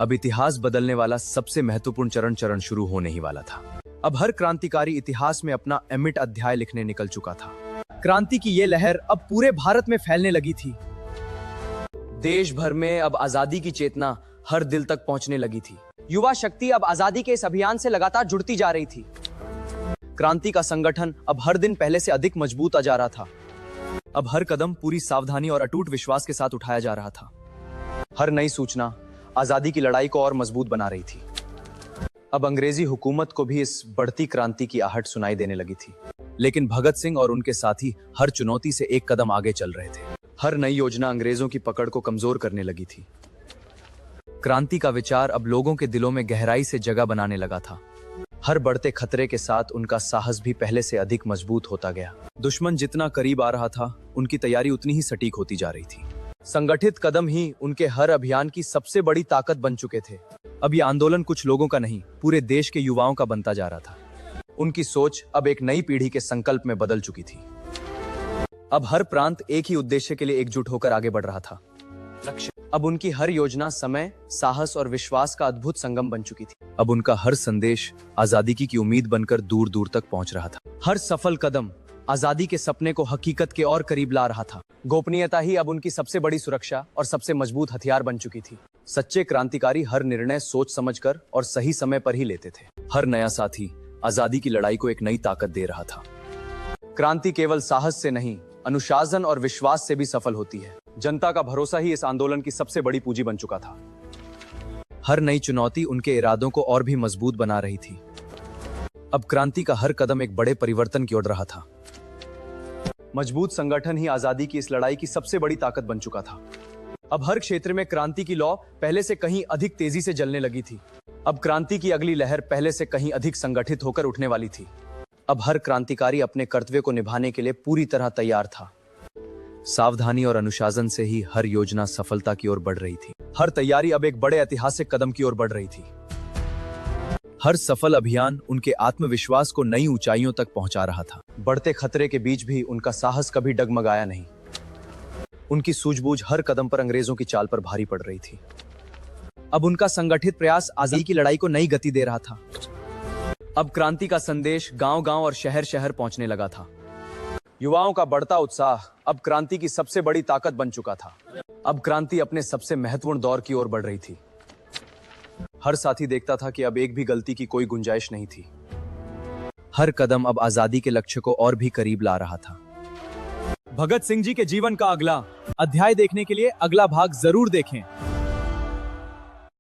अब इतिहास बदलने वाला सबसे महत्वपूर्ण चरण शुरू होने ही वाला था। अब हर क्रांतिकारी इतिहास में अपना अमिट अध्याय लिखने निकल चुका था। क्रांति की ये लहर अब पूरे भारत में फैलने लगी थी। देश भर में अब आजादी की चेतना हर दिल तक पहुंचने लगी थी। युवा शक्ति अब आजादी के इस अभियान से लगातार जुड़ती जा रही थी। क्रांति का संगठन अब हर दिन पहले से अधिक मजबूत जा रहा था। अब हर कदम पूरी सावधानी और अटूट विश्वास के साथ उठाया जा रहा था। हर नई सूचना आजादी की लड़ाई को और मजबूत बना रही थी। अब अंग्रेजी हुकूमत को भी इस बढ़ती क्रांति की आहट सुनाई देने लगी थी। लेकिन भगत सिंह और उनके साथी हर चुनौती से एक कदम आगे चल रहे थे। हर नई योजना अंग्रेजों की पकड़ को कमजोर करने लगी थी। क्रांति का विचार अब लोगों के दिलों में गहराई से जगह बनाने लगा था। हर बढ़ते खतरे के साथ उनका साहस भी पहले से अधिक मजबूत होता गया। दुश्मन जितना करीब आ रहा था, उनकी तैयारी उतनी ही सटीक होती जा रही थी। संगठित कदम ही उनके हर अभियान की सबसे बड़ी ताकत बन चुके थे। अब यह आंदोलन कुछ लोगों का नहीं, पूरे देश के युवाओं का बनता जा रहा था। उनकी सोच अब एक नई पीढ़ी के संकल्प में बदल चुकी थी। अब हर प्रांत एक ही उद्देश्य के लिए एकजुट होकर आगे बढ़ रहा था। अब उनकी हर योजना समय, साहस और विश्वास का अद्भुत संगम बन चुकी थी। अब उनका हर संदेश आजादी की उम्मीद बनकर दूर दूर तक पहुंच रहा था। हर सफल कदम आजादी के सपने को हकीकत के और करीब ला रहा था। गोपनीयता ही अब उनकी सबसे बड़ी सुरक्षा और सबसे मजबूत हथियार बन चुकी थी। सच्चे क्रांतिकारी हर निर्णय सोच समझकर और सही समय पर ही लेते थे। हर नया साथी आजादी की लड़ाई को एक नई ताकत दे रहा था। क्रांति केवल साहस से नहीं, अनुशासन और विश्वास से भी सफल होती है। जनता का भरोसा ही इस आंदोलन की सबसे बड़ी पूंजी बन चुका था। हर नई चुनौती उनके इरादों को और भी मजबूत बना रही थी। अब क्रांति का हर कदम एक बड़े परिवर्तन की ओर रहा था। मजबूत संगठन ही आजादी की इस लड़ाई की सबसे बड़ी ताकत बन चुका था। अब हर क्षेत्र में क्रांति की लौ पहले से कहीं अधिक तेजी से जलने लगी थी। अब क्रांति की अगली लहर पहले से कहीं अधिक संगठित होकर उठने वाली थी। अब हर क्रांतिकारी अपने कर्तव्य को निभाने के लिए पूरी तरह तैयार था। सावधानी और अनुशासन से ही हर योजना सफलता की ओर बढ़ रही थी। हर तैयारी अब एक बड़े ऐतिहासिक कदम की ओर बढ़ रही थी। हर सफल अभियान उनके आत्मविश्वास को नई ऊंचाइयों तक पहुंचा रहा था। बढ़ते खतरे के बीच भी उनका साहस कभी डगमगाया नहीं। उनकी सूझबूझ हर कदम पर अंग्रेजों की चाल पर भारी पड़ रही थी। अब उनका संगठित प्रयास आजादी की लड़ाई को नई गति दे रहा था। अब क्रांति का संदेश गांव-गांव और शहर-शहर पहुंचने लगा था। युवाओं का बढ़ता उत्साह अब क्रांति की सबसे बड़ी ताकत बन चुका था। अब क्रांति अपने सबसे महत्वपूर्ण दौर की ओर बढ़ रही थी। हर साथी देखता था कि अब एक भी गलती की कोई गुंजाइश नहीं थी। हर कदम अब आजादी के लक्ष्य को और भी करीब ला रहा था। भगत सिंह जी के जीवन का अगला अध्याय देखने के लिए अगला भाग जरूर देखें।